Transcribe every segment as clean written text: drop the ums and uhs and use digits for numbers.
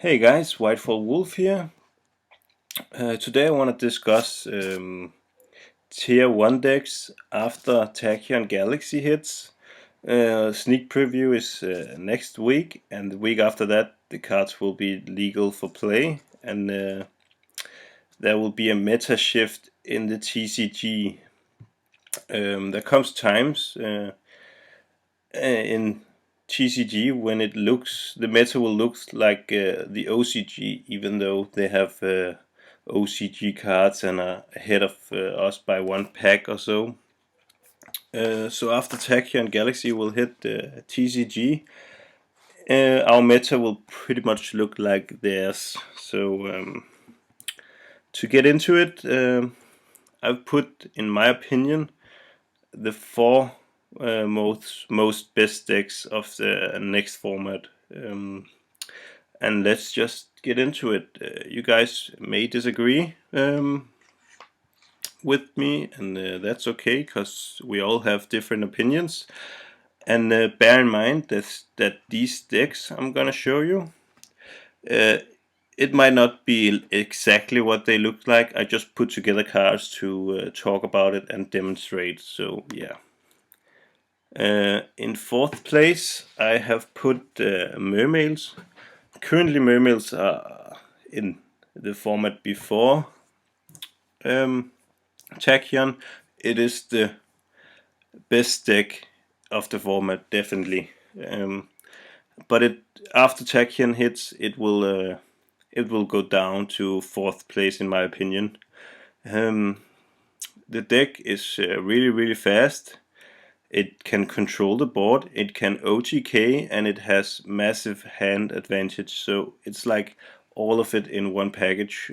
Hey guys, Whitefallwolf here. Today I want to discuss Tier 1 decks after Tachyon Galaxy hits. Sneak preview is next week, and the week after that the cards will be legal for play, and there will be a meta shift in the TCG. There comes times in TCG when the meta will look like the OCG, even though they have OCG cards and are ahead of us by one pack or so. So after Tachyon Galaxy will hit TCG, our meta will pretty much look like theirs. So to get into it, I've put, in my opinion, the four most best decks of the next format. And let's just get into it. You guys may disagree with me, and that's okay, because we all have different opinions. And bear in mind that these decks I'm gonna show you, it might not be exactly what they look like. I just put together cards to talk about it and demonstrate. So yeah. In fourth place, I have put Mermails. Currently, Mermails are in the format before Tachyon. It is the best deck of the format, definitely. But after Tachyon hits, it will go down to fourth place, in my opinion. The deck is really fast. It can control the board, it can OTK, and it has massive hand advantage. So it's like all of it in one package.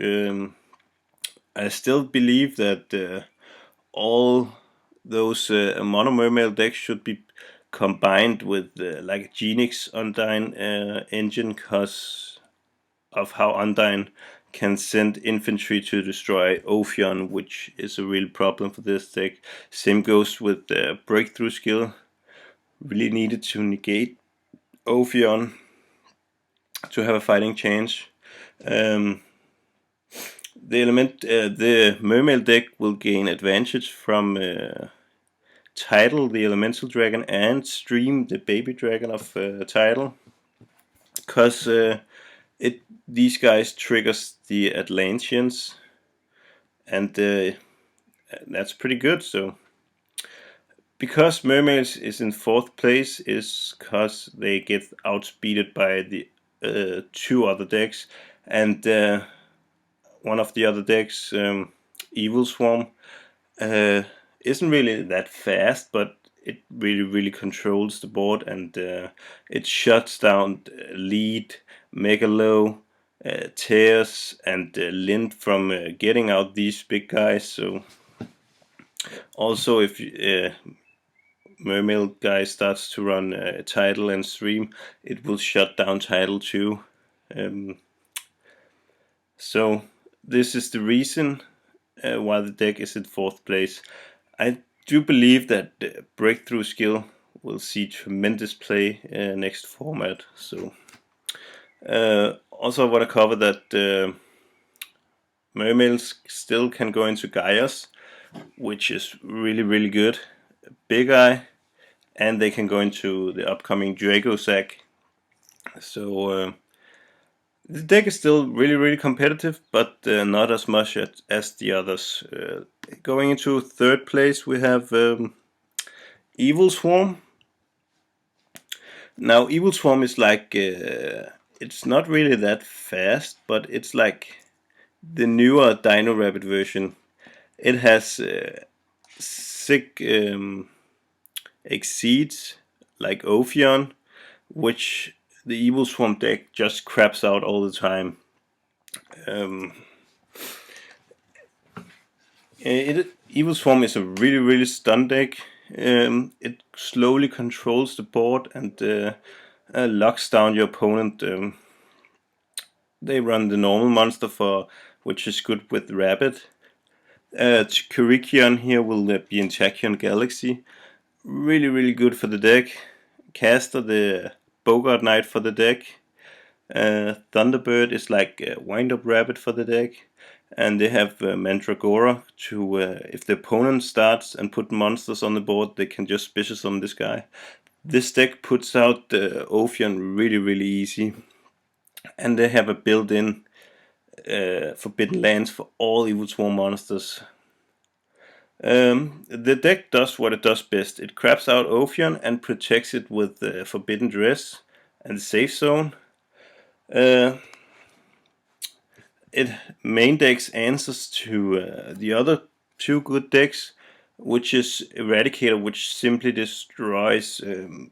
I still believe that all those mono Mermail decks should be combined with like a Genix Undyne engine, because of how Undyne can send infantry to destroy Ophion, which is a real problem for this deck. Same goes with the breakthrough skill. Really needed to negate Ophion to have a fighting chance. The Mermail deck will gain advantage from Tidal, the Elemental Dragon, and Stream, the baby dragon of Tidal, because these guys triggers the Atlanteans, and that's pretty good. So because Mermails is in fourth place is because they get outspeeded by the two other decks, and one of the other decks, Evilswarm, isn't really that fast, but it really controls the board, and it shuts down Lead, Megalo, Tears, and Lind from getting out these big guys. So also, if Mermail guy starts to run Tidal and Stream, it will shut down Tidal too. So this is the reason why the deck is in fourth place. I do believe that the breakthrough skill will see tremendous play next format. So also I want to cover that Mermails still can go into Gaias, which is really good. Big Eye, and they can go into the upcoming Dragossack. So the deck is still really competitive, but not as much as the others. Going into third place, we have Evilswarm. Now, Evilswarm is like, it's not really that fast, but it's like the newer Dino Rabbit version. It has sick exceeds like Ophion, which the Evilswarm deck just craps out all the time. Evilswarm is a really stun deck. It slowly controls the board and locks down your opponent. They run the normal monster which is good with Rabbit. Kurikion here will be in Tachyon Galaxy. Really good for the deck. Caster, the Bogart Knight for the deck. Thunderbird is like a wind-up rabbit for the deck, and they have Mandragora to, if the opponent starts and put monsters on the board, they can just special summon this guy. This deck puts out the Ophion really easy, and they have a built-in forbidden lands for all Evilswarm monsters. The deck does what it does best. It craps out Ophion and protects it with Forbidden Dress and the Safe Zone. It main decks answers to the other two good decks, which is Eradicator, which simply destroys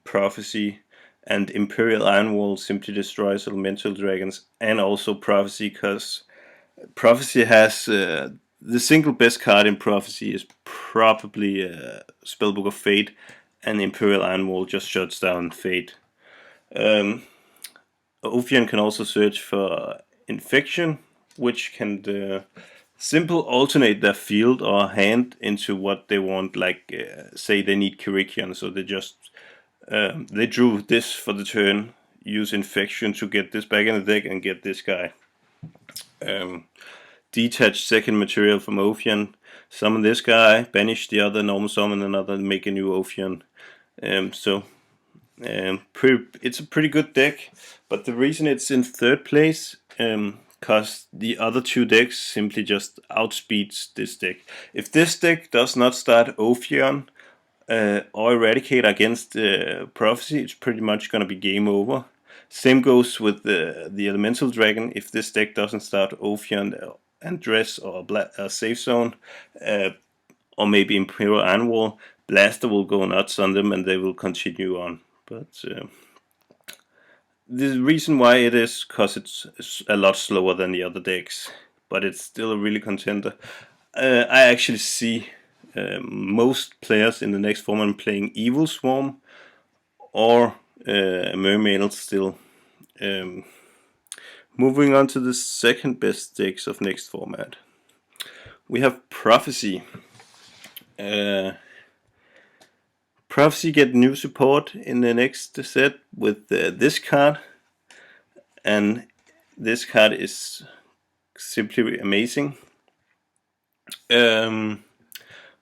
Prophecy, and Imperial Ironwall simply destroys Elemental Dragons, and also Prophecy, because Prophecy has the single best card in Prophecy is probably Spellbook of Fate, and Imperial Ironwall just shuts down Fate. Ophion can also search for Infection, which can simple alternate their field or hand into what they want. Like say they need Kirikion, so they just they drew this for the turn, use Infection to get this back in the deck and get this guy. Detach second material from Ophion, summon this guy, banish the other, normal summon another, make a new Ophion. It's a pretty good deck, but the reason it's in third place, because the other two decks simply just outspeeds this deck. If this deck does not start Ophion or Eradicate against Prophecy, it's pretty much gonna be game over. Same goes with the Elemental Dragon. If this deck doesn't start Ophion and Dress or Safe Zone, or maybe Imperial Ironwall, Blaster will go nuts on them and they will continue on. But the reason why it is because it's a lot slower than the other decks, but it's still a really contender. I actually see most players in the next format playing Evilswarm or Mermail still. Moving on to the second best decks of next format. We have Prophecy. Prophecy get new support in the next set with this card, and this card is simply amazing.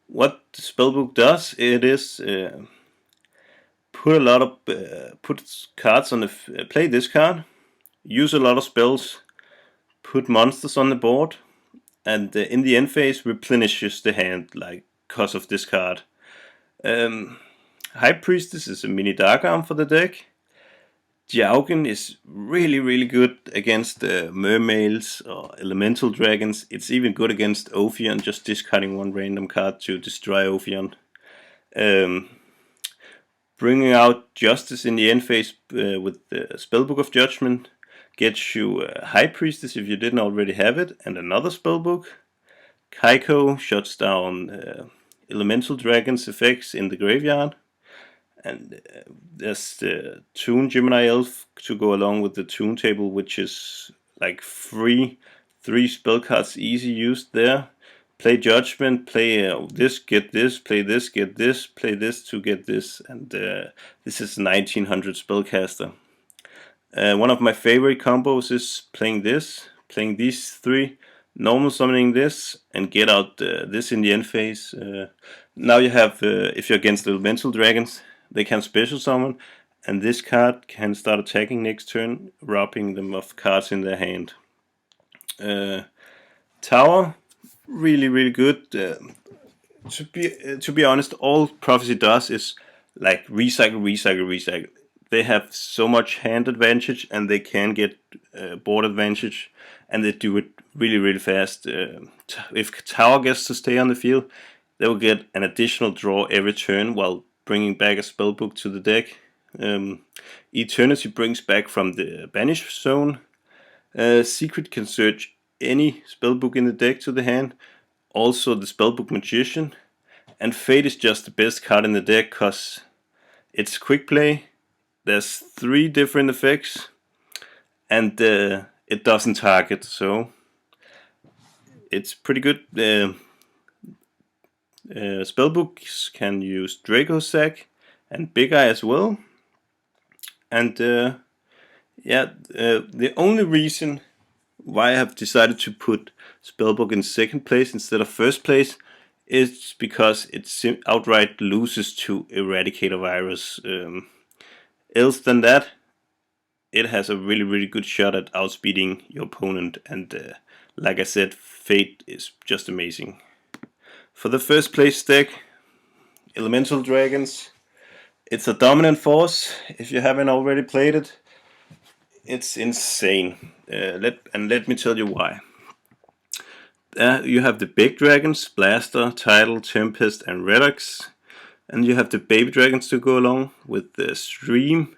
What the spellbook does, it is put cards on the play this card, use a lot of spells, put monsters on the board, and in the end phase replenishes the hand, like because of this card. High Priestess is a mini dark arm for the deck. Yugioh is really good against Mermails or Elemental Dragons. It's even good against Ophion, just discarding one random card to destroy Ophion. Bringing out Justice in the end phase with the Spellbook of Judgment gets you High Priestess if you didn't already have it, and another Spellbook. Kaiko shuts down Elemental Dragons effects in the graveyard. And there's the Toon Gemini Elf to go along with the Toon table, which is like three spell cards easy used there. Play Judgment, play this, get this, play this, get this, play this to get this, and this is 1900 spellcaster. One of my favorite combos is playing this, playing these three, normal summoning this, and get out this in the end phase. Now you have, if you're against Elemental Dragons, they can special summon, and this card can start attacking next turn, robbing them of cards in their hand. Tower, really good. To be honest, all Prophecy does is like recycle. They have so much hand advantage, and they can get board advantage, and they do it really fast. If Tower gets to stay on the field, they will get an additional draw every turn while bringing back a spellbook to the deck. Eternity brings back from the banish zone. Secret can search any spellbook in the deck to the hand, also the Spellbook Magician. And Fate is just the best card in the deck because it's quick play, there's 3 different effects, and it doesn't target, so it's pretty good. Spellbooks can use Draco Sack and Big Eye as well, and Yeah, the only reason why I have decided to put Spellbook in second place instead of first place is because it outright loses to Eradicator Virus. Else than that, it has a really good shot at outspeeding your opponent, and like I said, Fate is just amazing. For the first place deck, Elemental Dragons, it's a dominant force. If you haven't already played it, it's insane. Let me tell you why. You have the big dragons, Blaster, Tidal, Tempest, and Redox. And you have the baby dragons to go along with the Stream,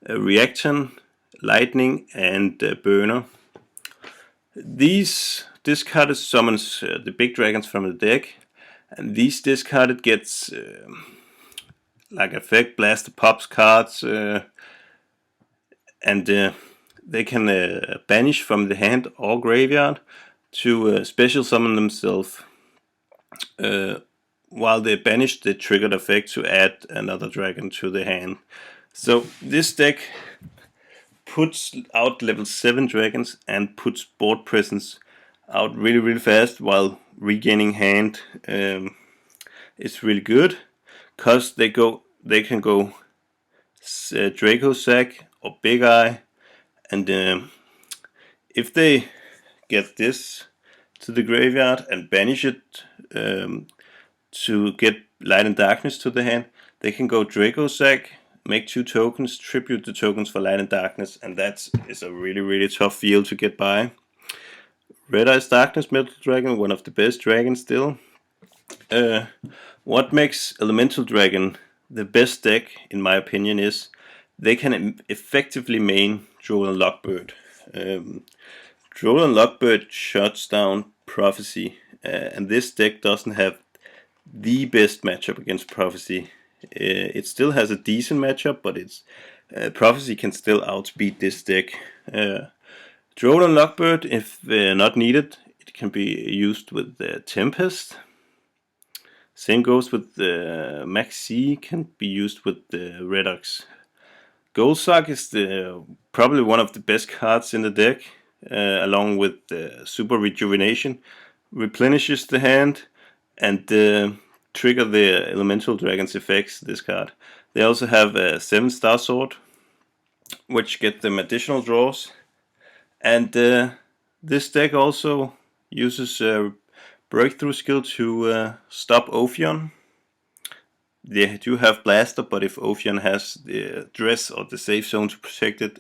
Reaction, Lightning, and Burner. These discarded summons the big dragons from the deck. And these discarded gets like effect, Blaster pops cards, and they can banish from the hand or graveyard to special summon themselves. While they banish the triggered effect to add another dragon to the hand. So this deck puts out level 7 dragons and puts board presence out really fast while regaining hand. It's really good because they can go Draco Sack or Big Eye, and if they get this to the graveyard and banish it to get Light and Darkness to the hand, they can go Draco Sack, make 2 tokens, tribute the tokens for Light and Darkness, and that is a really tough field to get by. Red Eyes Darkness Metal Dragon, one of the best dragons still. What makes Elemental Dragon the best deck, in my opinion, is they can effectively main Droll and Lockbird. Droll and Lockbird shuts down Prophecy, and this deck doesn't have the best matchup against Prophecy. It still has a decent matchup, but it's Prophecy can still outspeed this deck. Droll and Lockbird, if not needed, it can be used with Tempest. Same goes with Maxi, can be used with Redox. Goldsock is probably one of the best cards in the deck, along with Super Rejuvenation. Replenishes the hand and trigger the Elemental Dragon's effects, this card. They also have a 7-star sword, which get them additional draws. And this deck also uses Breakthrough skill to stop Ophion. They do have Blaster, but if Ophion has the dress or the safe zone to protect it,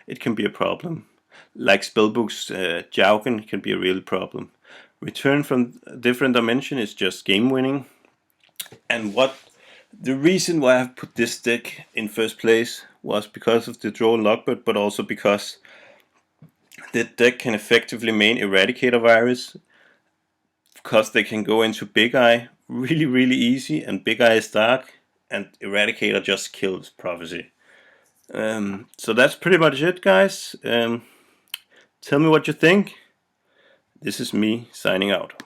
it can be a problem. Like Spellbook's Jaugen can be a real problem. Return from a different dimension is just game winning. And the reason why I've put this deck in first place was because of the Droll and Lockbird, but also because the deck can effectively main Eradicator Virus, because they can go into Big Eye really easy, and Big Eye is dark, and Eradicator just kills Prophecy. So that's pretty much it, guys. Tell me what you think. This is me signing out.